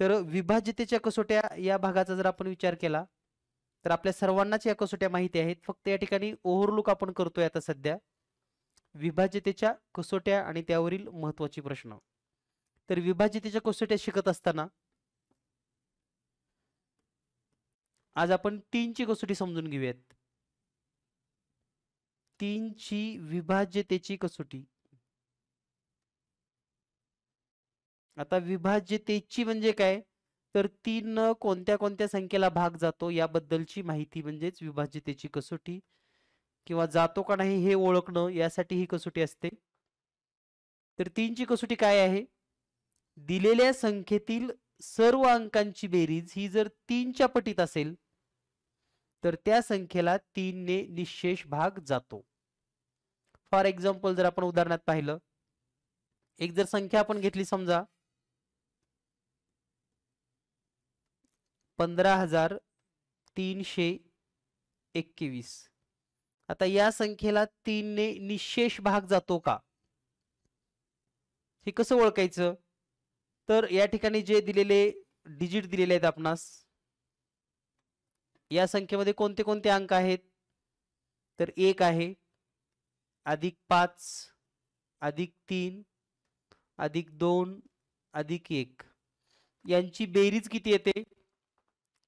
तर विभाज्यतेच्या कसोट्या या भागाचा जर आपण विचार केला तर आपल्या सर्वांनाच या कसोट्या माहिती आहेत, फक्त या ठिकाणी ओव्हरलुक आपण करतोय आता सध्या विभाज्यतेच्या कसोट्या आणि त्यावरील महत्त्वाचे प्रश्न. तर विभाज्यतेच्या कसोट्या शिकत असताना आज आपण 3 ची कसोटी समजून घेऊयात. 3 ची विभाज्यतेची कसोटी. आता विभाज्यतेची म्हणजे काय, तर 3 न कोणत्या कोणत्या संख्येला भाग जातो याबद्दलची माहिती म्हणजेच विभाज्यतेची कसोटी, किंवा जातो का नाही हे ओळखणं यासाठी ही कसोटी असते. तर 3 ची कसोटी काय आहे, दिलेल्या संख्येतील सर्व अंकांची बेरीज ही जर 3 च्या पटीत असेल तर त्या संख्येला 3 ने निशेष भाग जातो. फॉर एक्झाम्पल जर आपण उदाहरणात पाहिलं, एक जर संख्या आपण घेतली समजा 15,321. आता या संख्येला 3 ने निशेष भाग जातो का हे कसं ओळखायचं, तर या ठिकाणी जे दिलेले डिजिट दिलेले आहेत आपणास, या संख्येमध्ये कोणते कोणते अंक आहेत, तर 1 आहे, +5 +3 +2 +1 यांची बेरीज किती येते,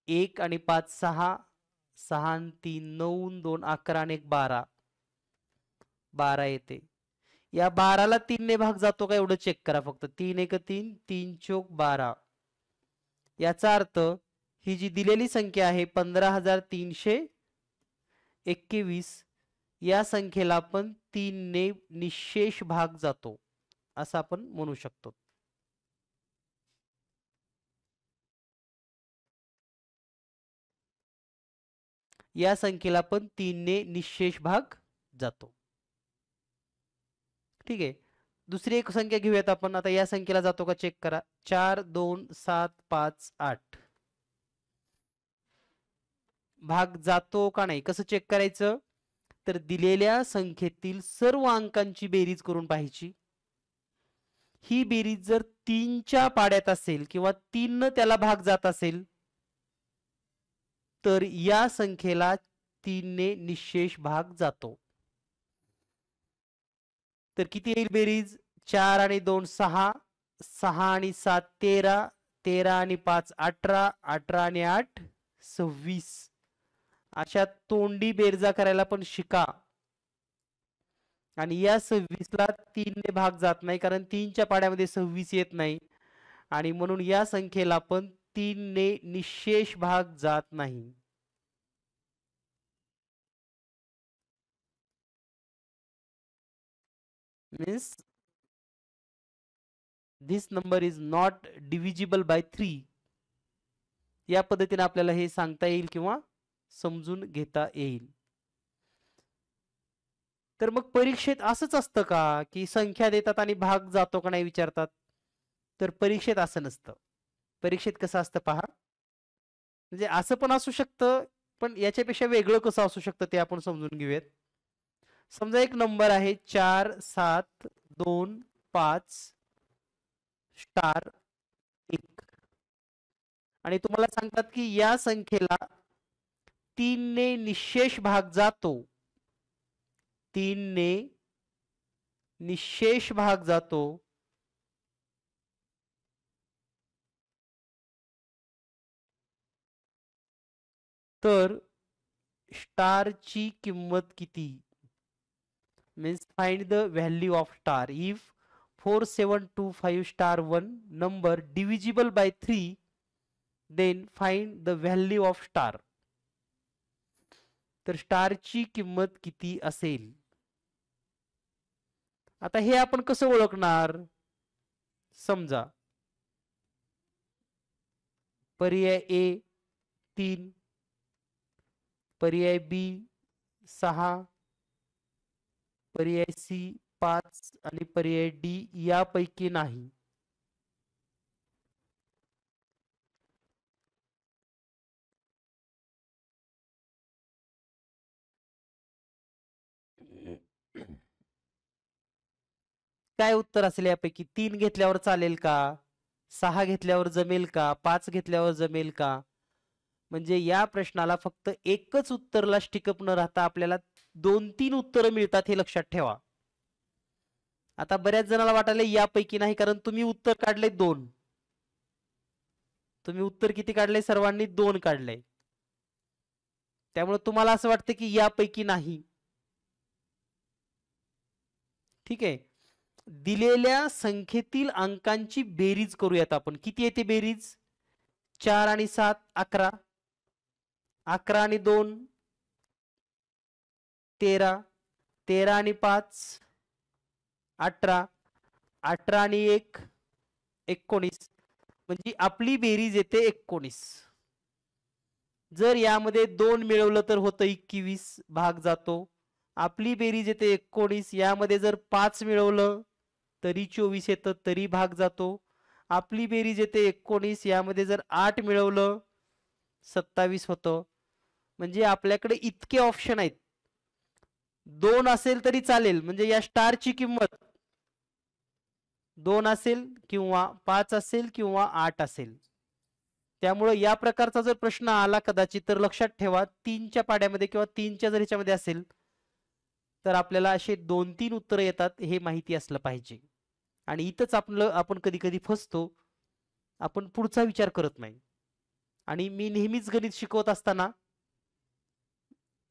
1 आणि 5 6, 6 आणि 3 9, 2 11 आणि 1 12, 12 येते. या 12 ला 3 ने भाग जातो का एवढं चेक करा फक्त. 3 1 3, 3 चौक 12. याचा अर्थ ही जी दिलेली संख्या आहे 15,321 या संख्येला आपण 3 ने निशेष भाग जातो असं आपण म्हणू शकतो. या संख्येला पण 3 ने निशेष भाग जातो. ठीक आहे. दुसरी एक संख्या घेऊयात आपण. आता या संख्येला जातो का चेक करा. 4 2 7 5 8 भाग जातो का नाही कसं चेक करायचं, तर दिलेल्या संख्येतील सर्व अंकांची बेरीज करून पाहायची. ही बेरीज जर 3 च्या पाड्यात असेल किंवा 3 न त्याला भाग जात असेल तर या संख्येला 3 ने निशेष भाग जातो. तर किती येईल बेरीज, 4 आणि 2 6, 6 आणि 7 13, 13 आणि 5 18, 18 आणि 8 26. अशा तोंडी बेरजा करायला पण शिका. आणि या 26 ला 3 ने भाग जात नाही कारण 3 च्या पाड्यामध्ये 26 येत नाही आणि म्हणून या संख्येला पण 3 ने निशेष भाग जात नाही. means this number is not divisible by 3. या पद्धतीने आपल्याला हे सांगता येईल किंवा समजून घेता येईल. तर मग परीक्षेत असंच असतं का की संख्या देतात आणि भाग जातो का नाही विचारतात, तर परीक्षेत असं नसतं. परीक्षेत कसं असतं पहा, म्हणजे असं पण असू शकतं पण याच्यापेक्षा वेगळं कसं असू शकतं ते आपण समजून घेऊयात. समजा एक नंबर आहे 4 7 2 5 स्टार 1 आणि तुम्हाला सांगतात की या संख्येला 3 ने निशेष भाग जातो, 3 ने निशेष भाग जातो. तर स्टारची किंमत किती, means find the value of star. If 4725 star 1 number divisible by 3 then find the value of star. तर स्टारची किंमत किती असेल. आता हे आपण कसं ओळखणार, समजा पर्याय ए 3, पर्याय बी 6, पर्याय सी 5 आणि पर्याय डी यापैकी नाही. काय उत्तर असेल यापैकी, 3 घेतल्यावर चालेल का, 6 घेतल्यावर जमेल का, 5 घेतल्यावर जमेल का? म्हणजे या प्रश्नाला फक्त एकच उत्तरला स्टिकअप न राहता आपल्याला 2-3 उत्तरं मिळतात हे लक्षात ठेवा. आता बऱ्याच जणांना वाटायला यापैकी नाही, कारण तुम्ही उत्तर काढले 2. तुम्ही उत्तर किती काढले? सर्वांनी 2 काढले. त्यामुळे तुम्हाला असं वाटतं की यापैकी नाही. ठीक आहे. दिलेल्या संख्येतील अंकांची बेरीज करूयात आपण. किती येते बेरीज? 4 आणि 7 11, 11 आणि 2 13, 13 आणि 5 18, 18 आणि 1 19. म्हणजे आपली बेरीज येते 19. जर यामध्ये 2 मिळवलं तर होतं 21, भाग जातो. आपली बेरीज येते 19. यामध्ये जर 5 मिळवलं तरी 24 येतं, तरी भाग जातो. आपली बेरीज येते 19. यामध्ये जर 8 मिळवलं 27 होतं. म्हणजे आपल्याकडे इतके ऑप्शन आहेत. 2 असेल तरी चालेल, म्हणजे या स्टारची किंमत 2 असेल किंवा 5 असेल किंवा 8 असेल. त्यामुळे या प्रकारचा जर प्रश्न आला कदाचित तर लक्षात ठेवा 3च्या पाड्यामध्ये किंवा 3च्या जर ह्याच्यामध्ये असेल तर आपल्याला असे 2-3 उत्तर येतात हे माहिती असलं पाहिजे. आणि इथंच आपण कधी कधी फसतो. आपण पुढचा विचार करत नाही. आणि मी नेहमीच गणित शिकवत असताना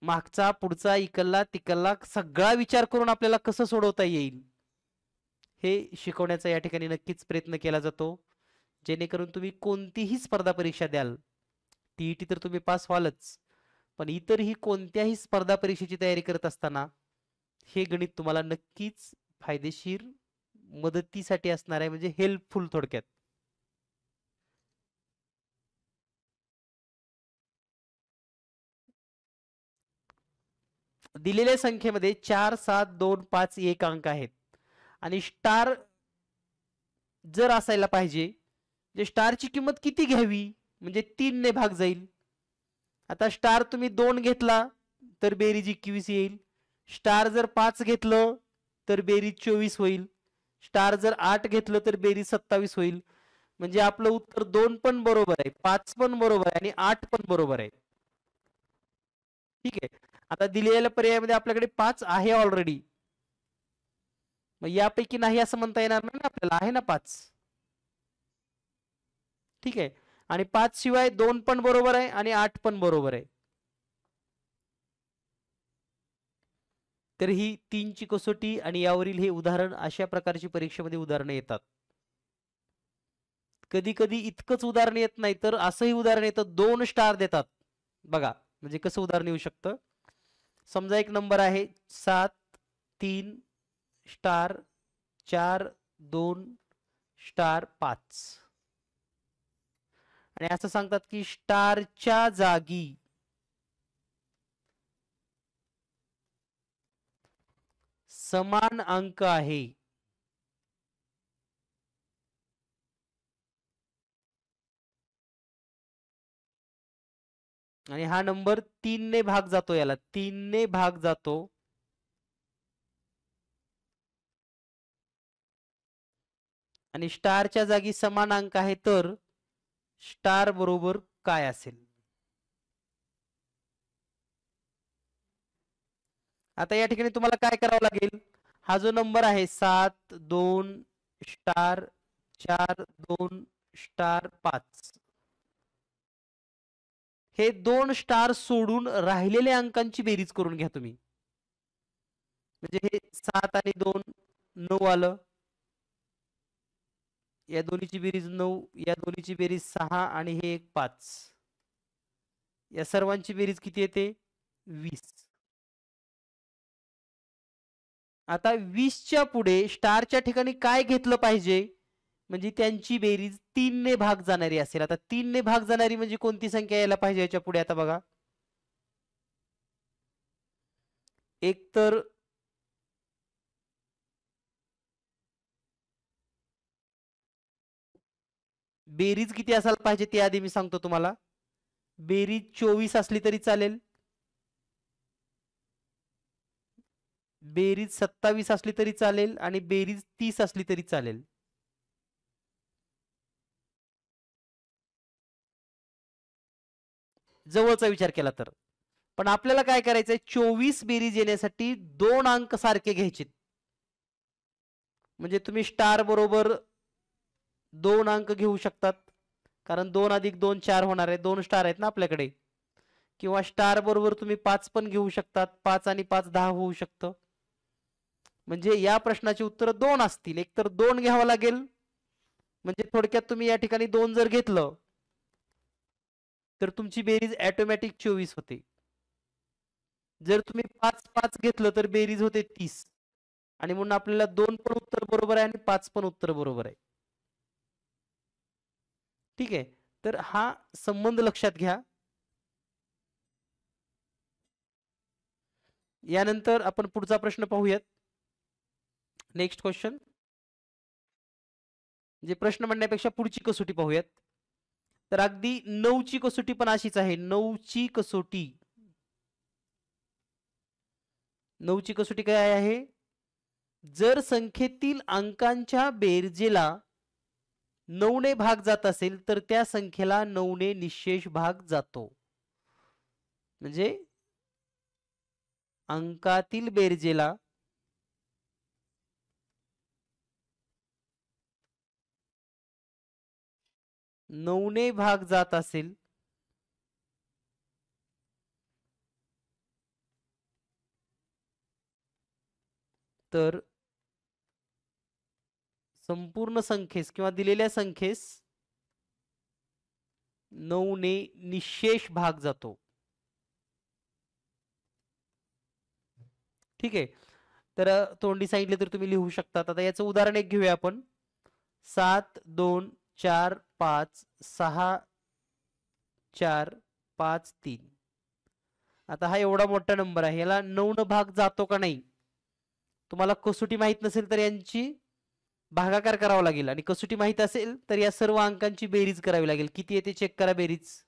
मागचा पुढचा इकल्ला तिकल्ला सगळा विचार करून आपल्याला कसं सोडवता येईल हे शिकवण्याचा या ठिकाणी नक्कीच प्रयत्न केला जातो. जेणेकरून तुम्ही कोणतीही स्पर्धा परीक्षा द्याल, टीईटी तर तुम्ही पास व्हालच, पण इतरही कोणत्याही स्पर्धा परीक्षेची तयारी करत असताना हे गणित तुम्हाला नक्कीच फायदेशीर मदतीसाठी असणार आहे, म्हणजे हेल्पफुल थोडक्यात. दिलेल्या संख्येमध्ये 4 7 2 5 1 अंक आहेत आणि स्टार जर असायला पाहिजे, जे स्टारची किंमत किती घ्यावी म्हणजे 3 ने भाग जाईल. आता स्टार तुम्ही 2 घेतला तर बेरीज 21 येईल. स्टार जर 5 घेतलं तर बेरीज 24 होईल. स्टार जर 8 घेतलं तर बेरीज 27 होईल. म्हणजे आपलं उत्तर 2 पण बरोबर आहे, 5 पण बरोबर आहे आणि 8 पण बरोबर आहे. ठीक आहे. आता दिलेल्या पर्यायामध्ये आपल्याकडे 5 आहे ऑलरेडी. मग यापैकी नाही असं म्हणता येणार नाही ना आपल्याला, आहे ना 5. ठीक आहे. आणि 5 शिवाय 2 पण बरोबर आहे आणि 8 पण बरोबर आहे. तर ही 3ची कसोटी आणि यावरील हे उदाहरण, अशा प्रकारची परीक्षेमध्ये उदाहरणं येतात. कधी कधी इतकंच उदाहरण येत नाही तर असंही उदाहरण येतं 2 स्टार देतात. बघा म्हणजे कसं उदाहरण येऊ शकतं. समजा एक नंबर आहे 7 3 स्टार 4 2 स्टार 5 आणि असं सांगतात की स्टारच्या जागी समान अंक आहे. आणि हा नंबर 3 ने भाग जातो, याला 3 ने भाग जातो. आणि स्टारच्या जागी समान अंक आहे तर स्टार बरोबर काय असेल? आता या ठिकाणी तुम्हाला काय करावं लागेल, हा जो नंबर आहे 7 2 स्टार 4 2 स्टार 5, हे 2 स्टार सोडून राहिलेल्या अंकांची बेरीज करून घ्या तुम्ही. म्हणजे हे 7 आणि 2 9 आलं, या दोन्हीची बेरीज 9, या दोन्हीची बेरीज 6 आणि हे एक 5, या सर्वांची बेरीज किती येते 20. आता 20च्या पुढे स्टारच्या ठिकाणी काय घेतलं पाहिजे म्हणजे त्यांची बेरीज 3 ने भाग जाणारी असेल. आता 3 ने भाग जाणारी म्हणजे कोणती संख्या यायला पाहिजे याच्या पुढे? आता बघा, एक तर बेरीज किती असायला पाहिजे ते आधी मी सांगतो तुम्हाला. बेरीज 24 असली तरी चालेल, बेरीज 27 असली तरी चालेल आणि बेरीज 30 असली तरी चालेल. जवळचा विचार केला तर. पण आपल्याला काय करायचंय, 24 बेरीज येण्यासाठी 2 अंक सारखे घ्यायचे. म्हणजे तुम्ही स्टार बरोबर 2 अंक घेऊ शकतात, कारण 2 अधिक 2 4 होणार आहे. 2 स्टार आहेत ना आपल्याकडे. किंवा स्टार बरोबर तुम्ही 5 पण घेऊ शकतात. 5 आणि 5 10 होऊ शकतं. म्हणजे या प्रश्नाचे उत्तर 2 असतील. एक तर 2 घ्यावं लागेल, म्हणजे थोडक्यात तुम्ही या ठिकाणी 2 जर घेतलं तर तुमची बेरीज ऑटोमॅटिक 24 होते. जर तुम्ही 5 5 घेतलं तर बेरीज होते 30. आणि म्हणून आपल्याला 2 पण उत्तर बरोबर आहे आणि 5 पण उत्तर बरोबर आहे. ठीक आहे, तर हा संबंध लक्षात घ्या. यानंतर आपण पुढचा प्रश्न पाहूयात. नेक्स्ट क्वेश्चन, म्हणजे प्रश्न म्हणण्यापेक्षा पुढची कसोटी पाहूयात. तर अगदी 9 ची कसोटी पण अशीच आहे. 9 ची कसोटी, 9 ची कसोटी काय आहे, जर संख्येतील अंकांच्या बेरजेला 9 ने भाग जात असेल तर त्या संख्येला 9 ने निशेष भाग जातो. म्हणजे अंकातील बेरजेला 9 ने भाग जात असेल तर संपूर्ण संख्येस किंवा दिलेल्या संख्येस 9 ने निशेष भाग जातो. ठीक आहे, तर तोंडी सांगितले तर तुम्ही लिहू शकता. आता याचं उदाहरण एक घेऊया आपण. 7 2 4 5 6 4 5 3. आता हा एवढा मोठा नंबर आहे, याला 9 न भाग जातो का नाही. तुम्हाला कसोटी माहित नसेल तर यांची भागाकार करावा लागेल, आणि कसोटी माहित असेल तर या सर्व अंकांची बेरीज करावी लागेल. किती येते चेक करा बेरीज.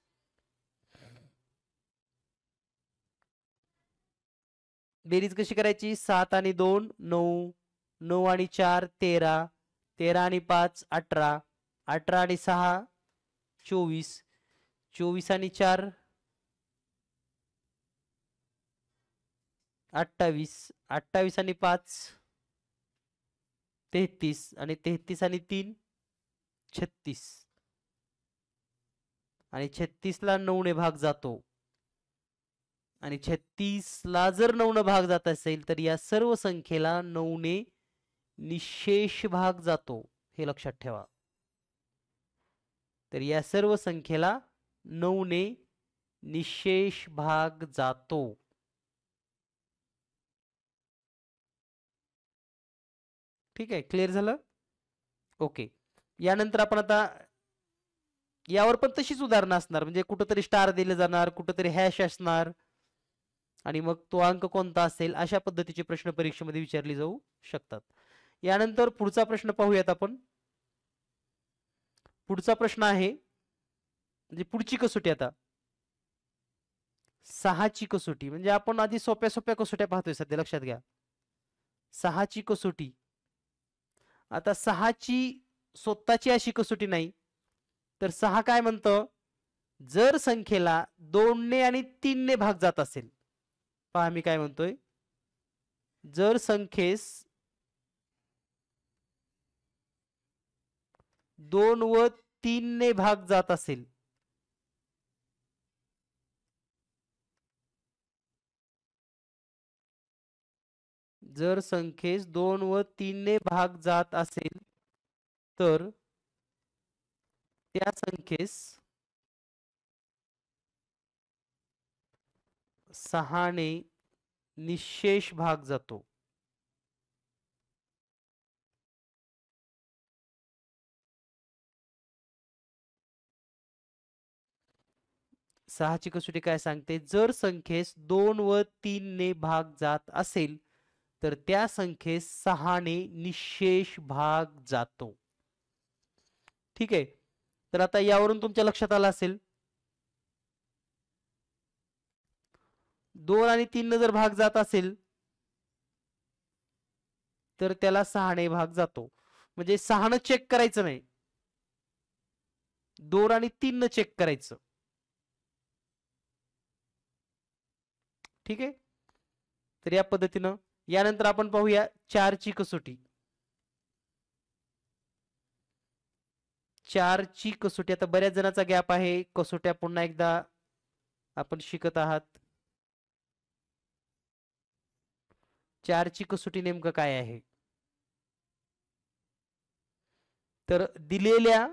बेरीज कशी करायची, 7 आणि 2 9, 9 आणि 4 13, 13 आणि 5 18, 18 आणि 6 24, 24 आणि 4 28, 28 आणि 5 33, आणि 33 आणि 3 36, आणि 36 ला 9 ने भाग जातो. आणि 36 ला जर 9 ने भाग जात असेल तर या सर्व संख्येला 9 ने निशेष भाग जातो, हे लक्षात ठेवा. तर या सर्व संख्येला 9 ने निशेष भाग जातो. ठीक आहे, क्लिअर झालं. ओके, यानंतर आपण आता यावर पण तशीच उदाहरणं असणार. म्हणजे कुठंतरी स्टार दिले जाणार, कुठंतरी हॅश असणार, आणि मग तो अंक कोणता असेल, अशा पद्धतीचे प्रश्न परीक्षेमध्ये विचारले जाऊ शकतात. यानंतर पुढचा प्रश्न पाहूयात आपण. पुढचा प्रश्न आहे, म्हणजे पुढची कसोटी आता 6 ची कसोटी. म्हणजे आपण आधी सोप्या सोप्या कसोट्या पाहतोय सध्या, लक्षात घ्या. 6 ची कसोटी. आता 6 ची स्वतःची अशी कसोटी नाही, तर 6 काय म्हणतं, जर संख्येला 2 ने आणि 3 ने भाग जात असेल. पहा मी काय म्हणतोय, जर संख्येस 2 व 3 ने भाग जात असेल जर संख्येस 2 व 3 ने भाग जात असेल तर त्या संख्येस 6 ने निशेष भाग जातो. सहाची कसोटी काय सांगते, जर संख्येस 2 व 3 ने भाग जात असेल तर त्या संख्येस 6 ने निशेष भाग जातो. ठीक आहे, तर आता यावरून तुमच्या लक्षात आलं असेल, 2 आणि 3 ने जर भाग जात असेल तर त्याला 6 ने भाग जातो. म्हणजे 6 न चेक करायचं नाही, 2 आणि 3 न चेक करायचं. ठीक आहे. तर या पद्धतीनं यानंतर आपण पाहूया 4 ची कसोटी. 4 ची कसोटी आता बऱ्याच जणांचा गॅप आहे. कसोट्या पुन्हा एकदा आपण शिकत आहात. 4 ची कसोटी नेमकं काय आहे? तर दिलेल्या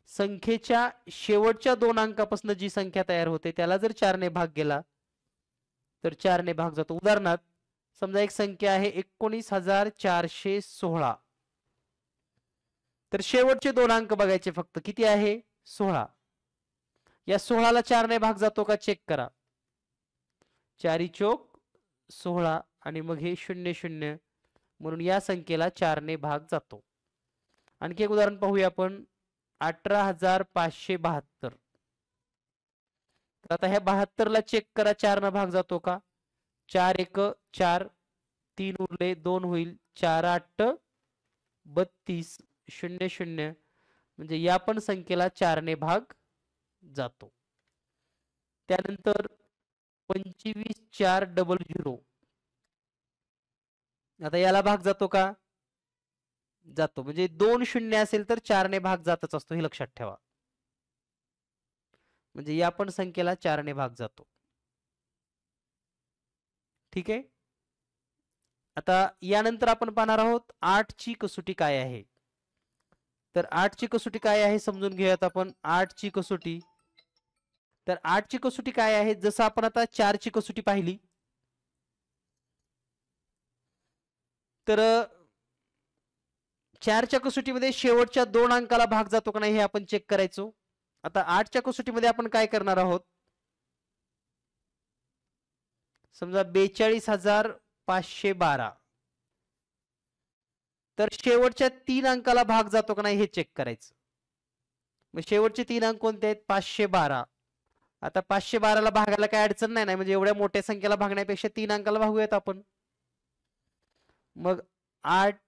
संख्येच्या शेवटच्या 2 अंकापासून जी संख्या तयार होते त्याला जर 4 ने भाग गेला तर 4 ने भाग जातो. उदाहरणार्थ समजा एक संख्या आहे 19,416. तर शेवटचे 2 अंक बघायचे फक्त. किती आहे? 16. या 16 ला 4 ने भाग जातो का चेक करा. 4 चोक 16 आणि मग हे 00 म्हणून या संख्येला 4 ने भाग जातो. आणखी एक उदाहरण पाहूया आपण. 18,572. आता ह्या 72 ला चेक करा 4 न भाग जातो का. 4 1 4, 3 उरले 2 होईल. 4 8 32 00 म्हणजे या पण संख्येला 4 ने भाग जातो. त्यानंतर 25,400. आता याला भाग जातो का. जातो. म्हणजे 2 शून्य असेल तर 4 ने भाग जातच असतो, हे लक्षात ठेवा. म्हणजे या पण संख्येला 4 ने भाग जातो. ठीक आहे. आता यानंतर आपण पाहणार आहोत 8 ची कसोटी काय आहे. तर 8 ची कसोटी काय आहे समजून घेऊयात आपण. 8 ची कसोटी. तर 8 ची कसोटी काय आहे. जसं आपण आता 4 ची कसोटी पाहिली. तर 4 च्या कसोटीमध्ये शेवटच्या 2 अंकाला भाग जातो का नाही हे आपण चेक करायचो. आता 8 च्या कसोटीमध्ये आपण काय करणार आहोत. समजा 42,512. तर शेवटच्या 3 अंकाला भाग जातो का नाही हे चेक करायचं. मग शेवटचे 3 अंक कोणते आहेत. 512. आता 512 ला भागायला काही अडचण नाही म्हणजे एवढ्या मोठ्या संख्येला भागण्यापेक्षा 3 अंकाला भागूयात आपण. मग 8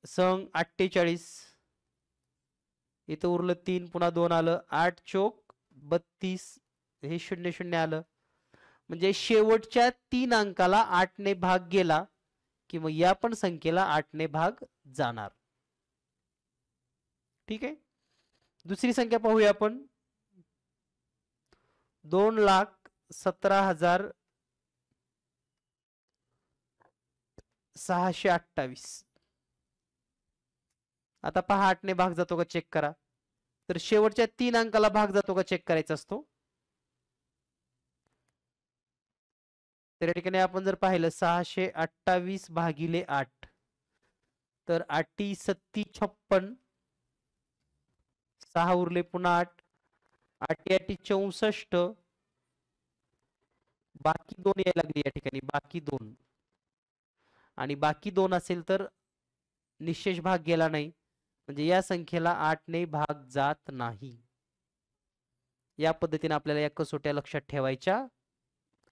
संग 48. इथं उरलं 3 पुन्हा 2 आलं. 8 चोक 32 हे 00 आलं. म्हणजे शेवटच्या 3 अंकाला 8 ने भाग गेला कि मग या पण संख्येला 8 ने भाग जाणार. ठीक आहे. दुसरी संख्या पाहूया आपण. 2,17,628. आता पहा 8 ने भाग जातो का चेक करा. तर शेवटच्या 3 अंकाला भाग जातो का चेक करायचा असतो. तर या ठिकाणी आपण जर पाहिलं 628 भागिले 8 तर 8 सत्ती 56. 6 उरले पुन्हा 8. 8 8 64. बाकी 2 यायला लागली या ठिकाणी. बाकी 2 आणि बाकी 2 असेल तर निशेष भाग गेला नाही म्हणजे या संख्येला 8 ने भाग जात नाही. या पद्धतीने आपल्याला या कसोट्या लक्षात ठेवायच्या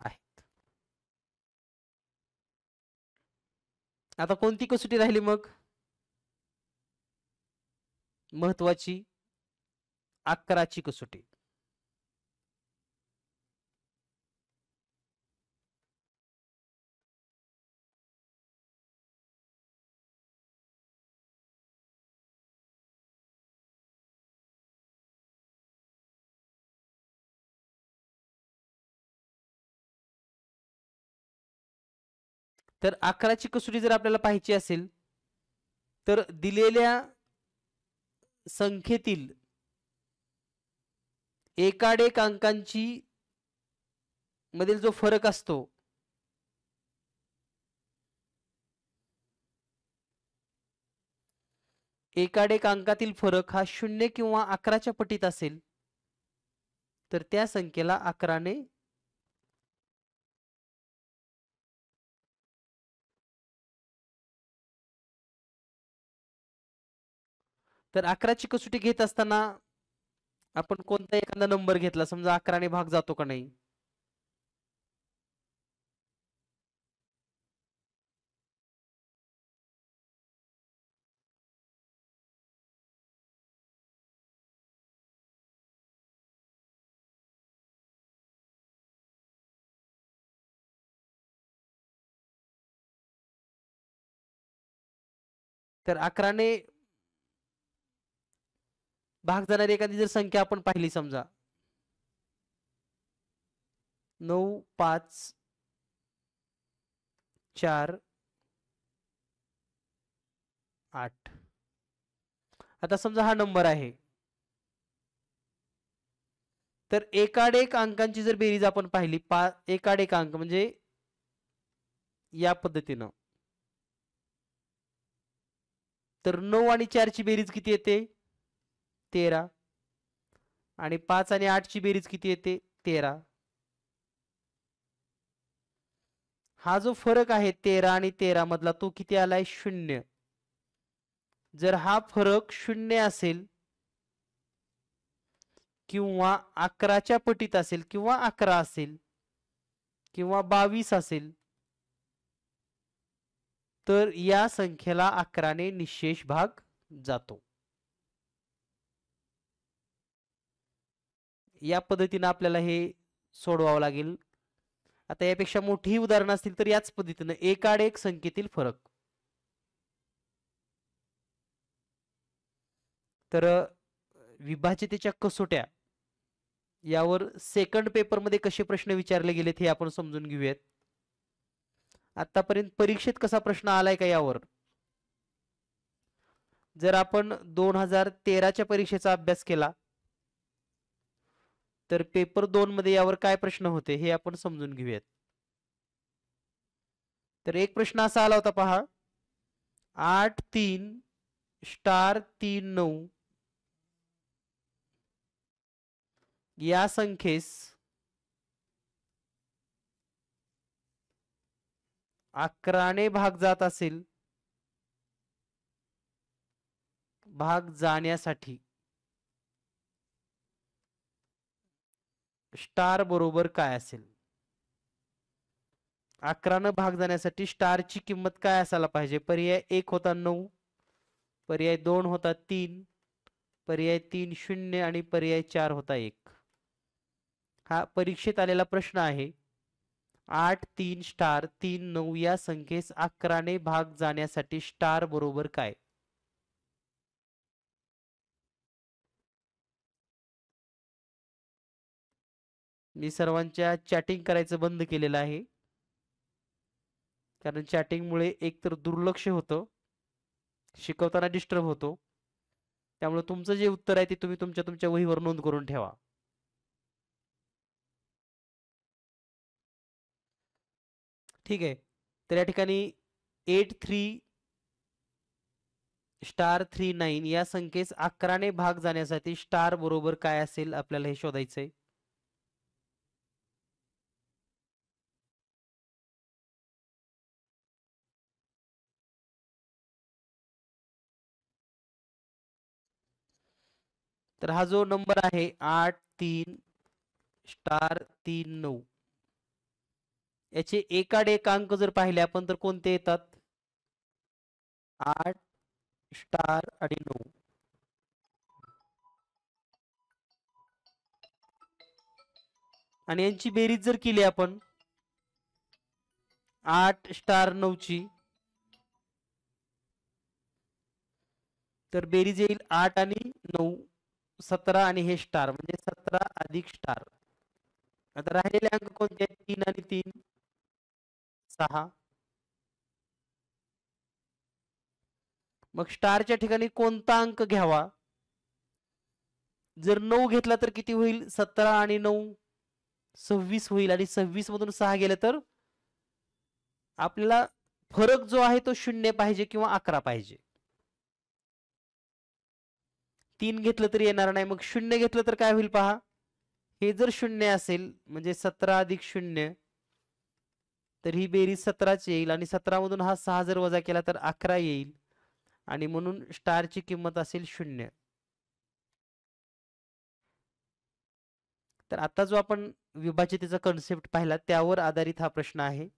आहेत. आता कोणती कसोटी राहिली मग महत्वाची. 11 ची कसोटी. तर 11 ची कसोटी जर आपल्याला पाहायची असेल तर दिलेल्या संख्येतील एकाडेक अंकांची मधील जो फरक असतो एकाडेक अंकातील फरक हा 0 किंवा 11च्या पटीत असेल तर त्या संख्येला 11 ने तर 11 ची कसोटी घेत असताना आपण कोणता एखादा नंबर घेतला समजा 11 ने भाग जातो का नाही. तर 11ने भाग जाणारी एखादी जर संख्या आपण पाहिली, समजा 9 5 4 8. आता समजा हा नंबर आहे, तर एकाडेक अंकांची जर बेरीज आपण पाहिली, एकाडेक अंक म्हणजे या पद्धतीनं, तर 9 आणि 4 ची बेरीज किती येते? 13. आणि 5 आणि 8 ची बेरीज किती येते? 13. हा जो फरक आहे 13 आणि 13 मधला, तो किती आलाय? 0. जर हा फरक 0 असेल किंवा 11च्या पटीत असेल किंवा 11 असेल किंवा 22 असेल, तर या संख्येला 11ने निशेष भाग जातो. या पद्धतीने आपल्याला हे सोडवावं लागेल. आता यापेक्षा मोठी उदाहरणं असतील तर याच पद्धतीने एकाडेक संख्येतील फरक. तर विभाज्यतेच्या कसोट्या यावर सेकंड पेपर मध्ये कसे प्रश्न विचारले गेलेत हे आपण समजून घेऊयात. आतापर्यंत परीक्षेत कसा प्रश्न आलाय का यावर, जर आपण 2013च्या परीक्षेचा अभ्यास केला तर पेपर 2 मध्ये यावर काय प्रश्न होते हे आपण समजून घेऊयात. तर एक प्रश्न असा आला होता पहा, 8 3 स्टार 3 9 या संख्येस 11ने भाग जात असेल, भाग जाण्यासाठी स्टार बरोबर काय असेल? 11 भाग जाण्यासाठी स्टारची किंमत काय असायला पाहिजे? पर्याय 1 होता 9, पर्याय 2 होता 3, पर्याय 3 0 आणि पर्याय 4 होता 1. हा परीक्षेत आलेला प्रश्न आहे. 8 3 स्टार 3 9 या संख्येस 11ने भाग जाण्यासाठी स्टार बरोबर काय? मी सर्वांच्या चॅटिंग करायचं बंद केलेलं आहे, कारण चॅटिंगमुळे एकतर दुर्लक्ष होतं, शिकवताना डिस्टर्ब होतो. त्यामुळे तुमचं जे उत्तर आहे ते तुम्ही तुमच्या वहीवर नोंद करून ठेवा. ठीक आहे. तर या ठिकाणी 8 3 स्टार 3 9 या संख्येस 11ने भाग जाण्यासाठी स्टार बरोबर काय असेल आपल्याला हे शोधायचंय. तर हा जो नंबर आहे 8 3 स्टार 3 9, याचे एकाडेक अंक जर पाहिले आपण तर कोणते येतात? 8 स्टार आणि 9. आणि यांची बेरीज जर केली आपण 8 स्टार 9 ची, तर बेरीज येईल 8 आणि 9 17 आणि हे स्टार म्हणजे 17 अधिक स्टार. आता राहिलेले अंक कोणते आहेत? 3 आणि 3 6. मग स्टारच्या ठिकाणी कोणता अंक घ्यावा? जर 9 घेतला तर किती होईल? 17 आणि 9 26 होईल, आणि 26 मधून 6 गेले तर आपल्याला फरक जो आहे तो 0 पाहिजे किंवा 11 पाहिजे. 3 घेतलं तरी येणार नाही, मग 0 घेतलं तर काय होईल पहा. हे जर 0 असेल म्हणजे 17 अधिक 0, तर ही बेरीज 17ची येईल, आणि 17 मधून हा 6 जर वजा केला तर 11 येईल, आणि म्हणून स्टारची किंमत असेल 0. तर आता जो आपण विभाज्यतेचा कन्सेप्ट पाहिला त्यावर आधारित हा प्रश्न आहे.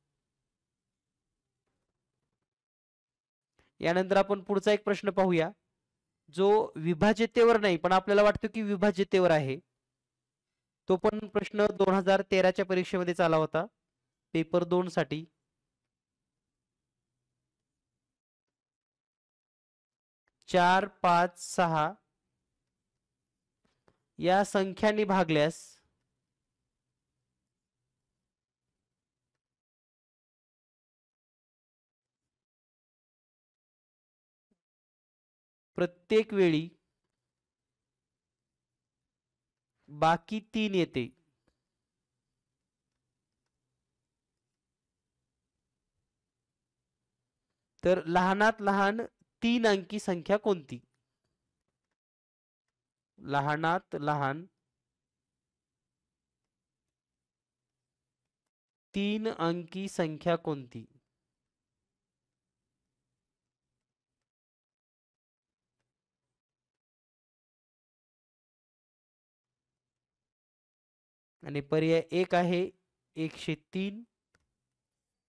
यानंतर आपण पुढचा एक प्रश्न पाहूया, जो विभाज्यतेवर नाही पण आपल्याला वाटतं की विभाज्यतेवर आहे. तो पण प्रश्न 2013च्या परीक्षेमध्ये आला होता, पेपर 2 साठी. 4 5 6 या संख्यांनी भागल्यास प्रत्येक वेळी बाकी 3 येते, तर लहानात लहान 3 अंकी संख्या कोणती? लहानात लहान 3 अंकी संख्या कोणती? आणि पर्याय 1 आहे 103,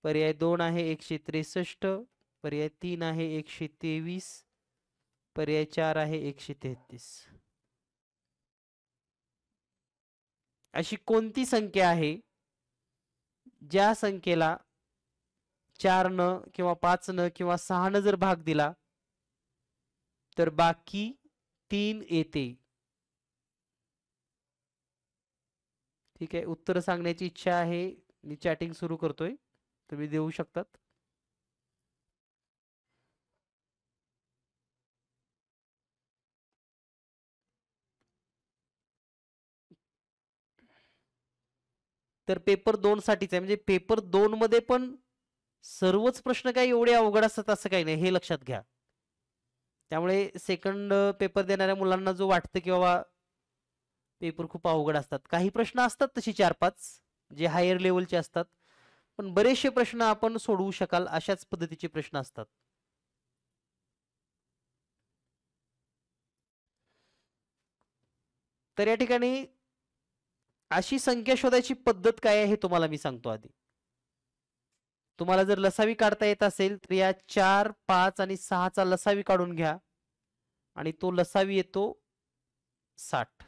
पर्याय 2 आहे 163, पर्याय 3 आहे 123, पर्याय 4 आहे 133. अशी कोणती संख्या आहे ज्या संख्येला 4 न किंवा 5 न किंवा 6 न जर भाग दिला तर बाकी 3 येते? ठीक आहे, उत्तर सांगण्याची इच्छा आहे, मी चॅटिंग सुरू करतोय, तुम्ही देऊ शकतात. तर पेपर 2 साठीच आहे, म्हणजे पेपर 2 मध्ये पण सर्वच प्रश्न काही एवढे अवघड असतात असं काही नाही, हे लक्षात घ्या. त्यामुळे सेकंड पेपर देणाऱ्या मुलांना जो वाटतं की बाबा पेपर खूप अवघड असतात, काही प्रश्न असतात तशी 4-5 जे हायर लेवलचे असतात, पण बरेचसे प्रश्न आपण सोडवू शकाल अशाच पद्धतीचे प्रश्न असतात. तर या ठिकाणी अशी संख्या शोधायची पद्धत काय आहे हे तुम्हाला मी सांगतो. आधी तुम्हाला जर लसावी काढता येत असेल तर या 4 5 आणि 6 चा लसावी काढून घ्या आणि तो लसावी येतो 60.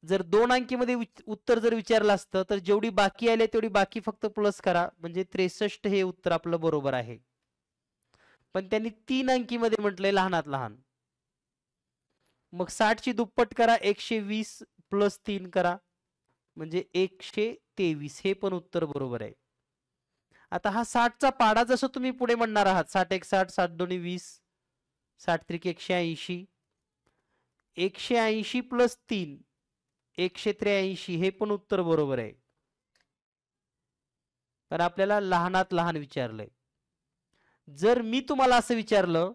जर 2 अंकीमध्ये उत्तर जर विचारलं असतं तर जेवढी बाकी आले तेवढी बाकी फक्त प्लस करा, म्हणजे 63 हे उत्तर आपलं बरोबर आहे. पण त्यांनी 3 अंकीमध्ये म्हटलंय लहानात लहान, मग 60 ची दुप्पट करा, 120 प्लस 3 करा म्हणजे 123, हे पण उत्तर बरोबर आहे. आता हा 60 चा पाडा जसं तुम्ही पुढे म्हणणार आहात, 60 1 60, 60 2 20, 60 3 180, 180 प्लस 3 183, हे पण उत्तर बरोबर आहे. पण आपल्याला लहानात लहान विचारलंय. जर मी तुम्हाला असं विचारलं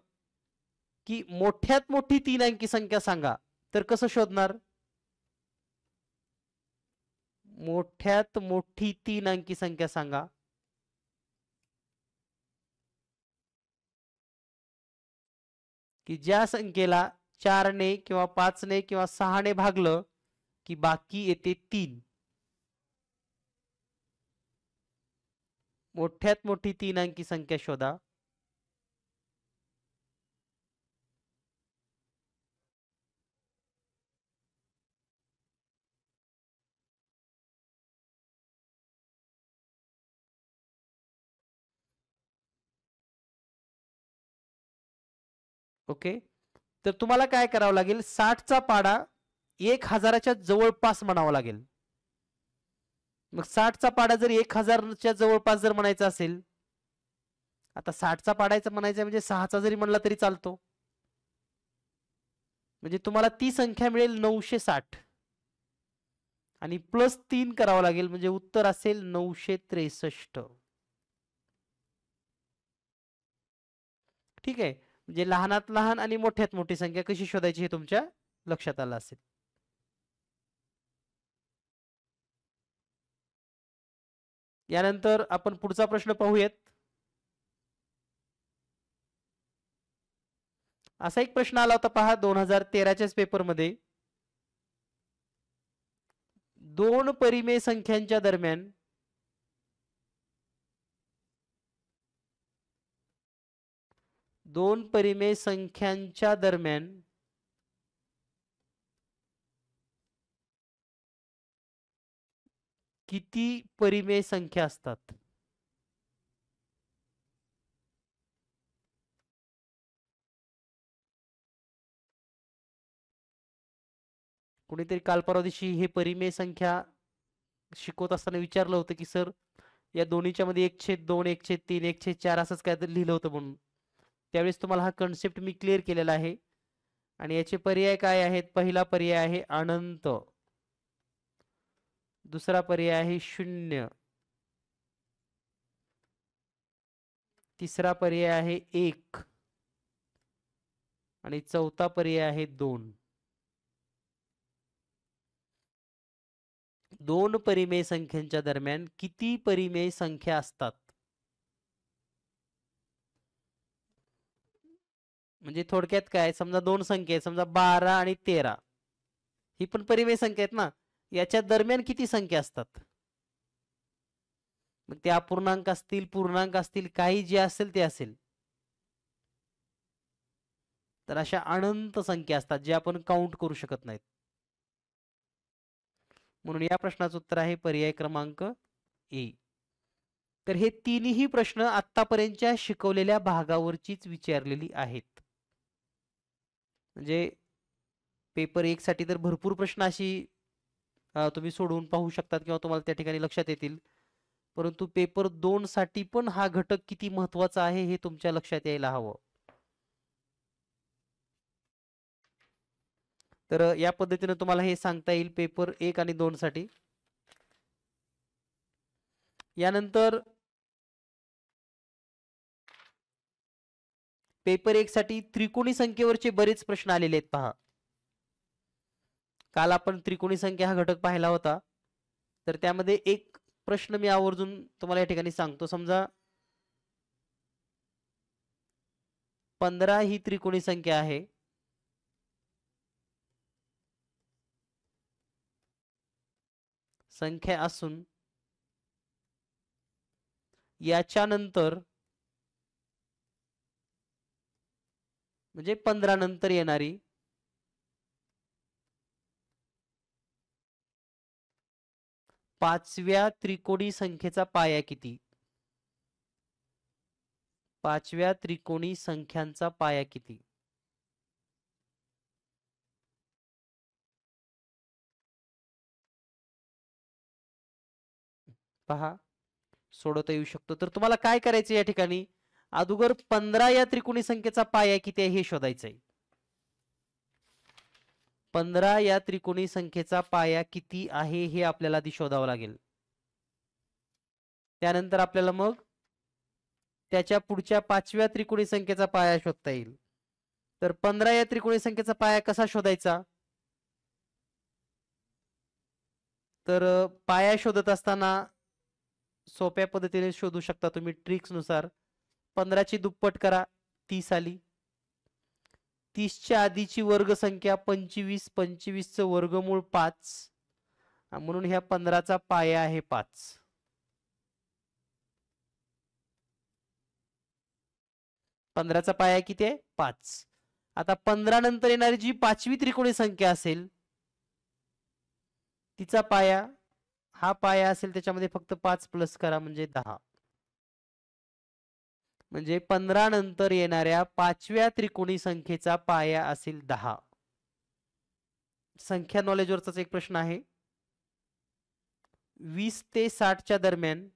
की मोठ्यात मोठी 3 अंकी संख्या सांगा, तर कसं शोधणार? मोठ्यात मोठी 3 अंकी संख्या सांगा. की ज्या संख्येला 4 ने किंवा 5 ने किंवा 6 ने भागलं की बाकी येते 3. मोठ्यात मोठी 3 अंकी संख्या शोधा. ओके, तर तुम्हाला काय करावं लागेल, 60 चा पाडा 1000च्या जवळपास म्हणावा लागेल. मग 60 चा पाडा जर 1000च्या जवळपास जर म्हणायचा असेल, आता 60 चा पाडायचा म्हणायचा म्हणजे 6 चा जरी म्हणला तरी चालतो, म्हणजे तुम्हाला ती संख्या मिळेल 960 आणि प्लस 3 करावं लागेल, म्हणजे उत्तर असेल 963. ठीक आहे, म्हणजे लहानात लहान आणि मोठ्यात मोठी संख्या कशी शोधायची हे तुमच्या लक्षात आलं असेल. यानंतर आपण पुढचा प्रश्न पाहूयात. असा एक प्रश्न आला होता पहा 2013च्याच पेपरमध्ये. 2 परिमेय संख्यांच्या दरम्यान दोन परिमेय संख्यांच्या दरम्यान किती परिमेय संख्या असतात? कुणीतरी काल परवा दिवशी हे परिमेय संख्या शिकवत असताना विचारलं होतं की सर या दोन्हीच्या मध्ये 1/2 1/3 1/4 असंच काय लिहिलं होतं म्हणून त्यावेळेस तुम्हाला हा कन्सेप्ट मी क्लिअर केलेला आहे आणि याचे पर्याय काय आहेत पहिला पर्याय आहे अनंत दुसरा पर्याय आहे 0 तिसरा पर्याय आहे 1 आणि चौथा पर्याय आहे 2 दोन परिमेय संख्यांच्या दरम्यान किती परिमेय संख्या असतात म्हणजे थोडक्यात काय समजा दोन संख्या आहेत समजा 12 आणि 13 ही पण परिमेय संख्या आहेत ना याच्या दरम्यान किती संख्या असतात मग ते अपूर्णांक असतील पूर्णांक असतील काही जे असेल ते असेल तर अशा अनंत संख्या असतात जे आपण काउंट करू शकत नाहीत म्हणून या प्रश्नाचं उत्तर आहे पर्याय क्रमांक ए तर हे तिन्ही प्रश्न आतापर्यंतच्या शिकवलेल्या भागावरचीच विचारलेली आहेत म्हणजे पेपर 1 साठी तर भरपूर प्रश्न अशी तुम्ही सोडवून पाहू शकतात किंवा तुम्हाला त्या ठिकाणी लक्षात येतील परंतु पेपर 2 साठी पण हा घटक किती महत्त्वाचा आहे हे तुमच्या लक्षात यायला हवं तर या पद्धतीने तुम्हाला हे सांगता येईल पेपर 1 आणि 2 साठी यानंतर पेपर 1 साठी त्रिकोणी संख्येवरचे बरेच प्रश्न आलेले आहेत पहा काल आपण त्रिकोणी संख्या हा घटक पाहिला होता तर त्यामध्ये एक प्रश्न मी आवर्जून तुम्हाला या ठिकाणी सांगतो समजा 15 ही त्रिकोणी संख्या आहे संख्या असून याच्यानंतर म्हणजे 15 नंतर येणारी पाचव्या त्रिकोणी संख्येचा पाया किती पाचव्या त्रिकोणी संख्यांचा पाया किती पहा सोडवता येऊ शकतो तर तुम्हाला काय करायचं या ठिकाणी अगोदर 15 या त्रिकोणी संख्येचा पाया किती आहे हे शोधायचं आहे 15 या त्रिकोणी संख्येचा पाया किती आहे हे आपल्याला आधी शोधावं लागेल त्यानंतर आपल्याला मग त्याच्या पुढच्या पाचव्या त्रिकोणी संख्येचा पाया शोधता येईल तर 15 या त्रिकोणी संख्येचा पाया कसा शोधायचा तर पाया शोधत असताना सोप्या पद्धतीने शोधू शकता तुम्ही ट्रिक्स नुसार 15 ची दुप्पट करा 30 आली 30 च्या आधीची वर्ग संख्या 25 25 चं वर्गमूळ 5 म्हणून ह्या 15 चा पाया आहे 5 15 चा पाया किती आहे 5 आता 15 नंतर येणारी जी पाचवी त्रिकोणी संख्या असेल तिचा पाया हा पाया असेल त्याच्यामध्ये फक्त 5 प्लस करा म्हणजे 10 म्हणजे 15 नंतर येणाऱ्या पाचव्या त्रिकोणी संख्येचा पाया असेल 10 संख्या नॉलेज वरचाच एक प्रश्न आहे 20 ते 60 च्या दरम्यान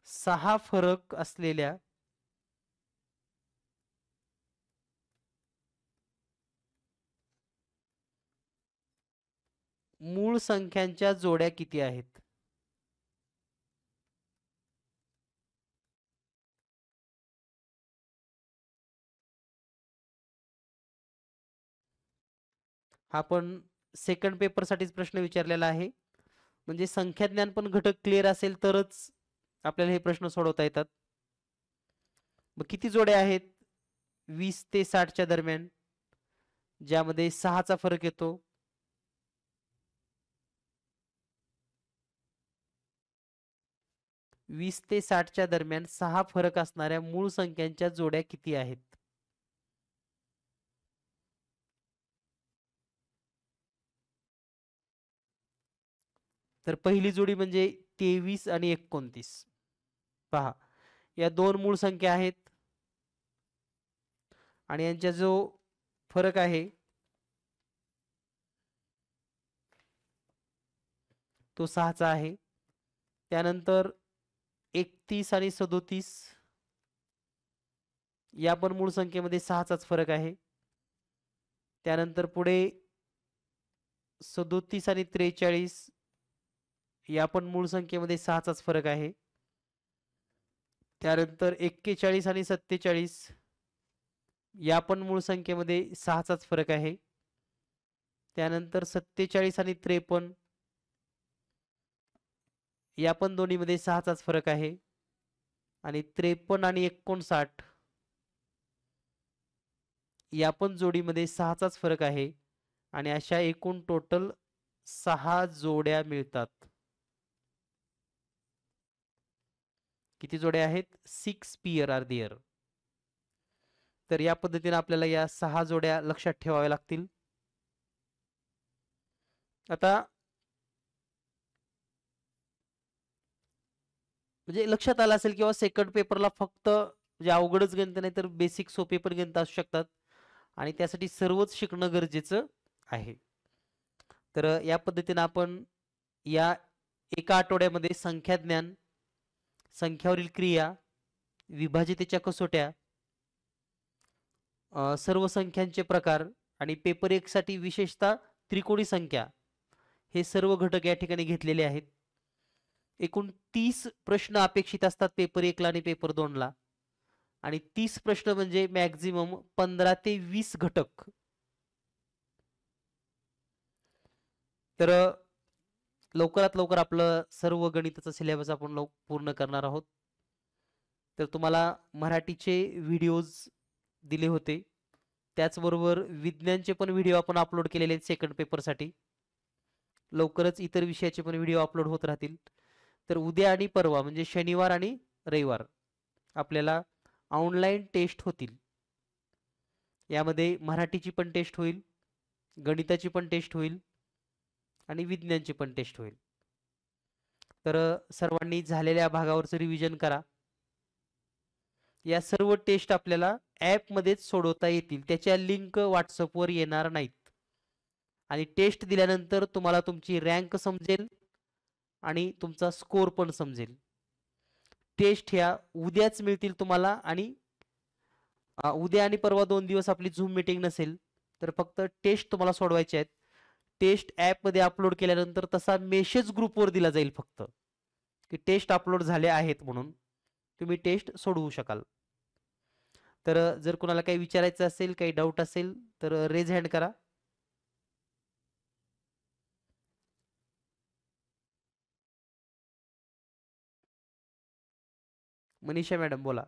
सहा फरक असलेल्या मूळ संख्यांच्या जोड्या किती आहेत हा पण सेकंड पेपर साठीच प्रश्न विचारलेला आहे म्हणजे संख्या ज्ञान पण घटक क्लिअर असेल तरच आपल्याला हे प्रश्न सोडवता येतात मग किती जोड्या आहेत 20 ते 60 च्या दरम्यान ज्यामध्ये 6 चा फरक येतो 20 ते 60 च्या दरम्यान 6 फरक असणाऱ्या मूळ संख्यांच्या जोड्या किती आहेत तर पहिली जोडी म्हणजे 23 आणि 29 पहा या दोन मूळ संख्या आहेत आणि यांचा जो फरक आहे तो 6चा आहे. त्यानंतर 31 आणि 37 या पण मूळ संख्येमध्ये 6चाच फरक आहे. त्यानंतर पुढे 37 आणि 43 या पण मूळ संख्येमध्ये 6चाच फरक आहे. त्यानंतर 41 आणि 47 या पण मूळ संख्येमध्ये 6चाच फरक आहे. त्यानंतर 47 आणि 53 या पण दोन्हीमध्ये 6चाच फरक आहे. आणि 53 आणि 59 या पण जोडीमध्ये 6चाच फरक आहे. आणि अशा एकूण टोटल 6 जोड्या मिळतात. किती जोड्या आहेत? 6 पेअर आर देअर. तर या पद्धतीने आपल्याला या 6 जोड्या लक्षात ठेवाव्या लागतील. आता म्हणजे लक्षात आलं असेल किंवा सेकंड पेपरला फक्त म्हणजे अवघडच गणित नाही तर बेसिक सोपे पण गणित असू शकतात आणि त्यासाठी सर्वच शिकणं गरजेचं आहे. तर या पद्धतीने आपण या एका आठवड्यामध्ये संख्याज्ञान, संख्यावरील क्रिया, विभाजितेच्या कसोट्या, सर्व संख्यांचे प्रकार आणि पेपर 1 साठी विशेषतः त्रिकोणी संख्या हे सर्व घटक या ठिकाणी घेतलेले आहेत. एकूण 30 प्रश्न अपेक्षित असतात पेपर 1 ला आणि पेपर 2 ला आणि 30 प्रश्न म्हणजे मॅक्झिमम 15 ते 20 घटक. तर लवकरात लवकर आपलं सर्व गणिताचं सिलेबस आपण पूर्ण करणार आहोत. तर तुम्हाला मराठीचे व्हिडिओज दिले होते. त्याचबरोबर विज्ञानचे पण व्हिडिओ आपण अपलोड केलेले आहेत सेकंड पेपरसाठी. लवकरच इतर विषयाचे पण व्हिडिओ अपलोड होत राहतील. तर उद्या आणि परवा म्हणजे शनिवार आणि रविवार आपल्याला ऑनलाईन टेस्ट होतील. यामध्ये मराठीची पण टेस्ट होईल, गणिताची पण टेस्ट होईल आणि विज्ञानची पण टेस्ट होईल. तर सर्वांनी झालेल्या भागावरचं रिव्हिजन करा. या सर्व टेस्ट आपल्याला ॲपमध्येच सोडवता येतील. त्याच्या लिंक व्हॉट्सअपवर येणार नाहीत. आणि टेस्ट दिल्यानंतर तुम्हाला तुमची रँक समजेल आणि तुमचा स्कोर पण समजेल. टेस्ट ह्या उद्याच मिळतील तुम्हाला आणि उद्या आणि परवा 2 दिवस आपली झूम मीटिंग नसेल तर फक्त टेस्ट तुम्हाला सोडवायचे आहेत. टेस्ट ॲपमध्ये अपलोड केल्यानंतर तसा मेसेज ग्रुपवर दिला जाईल फक्त की टेस्ट अपलोड झाले आहेत म्हणून तुम्ही टेस्ट सोडवू शकाल. तर जर कोणाला काही विचारायचं असेल, काही डाऊट असेल तर रेज हँड करा. मनीषा मॅडम बोला.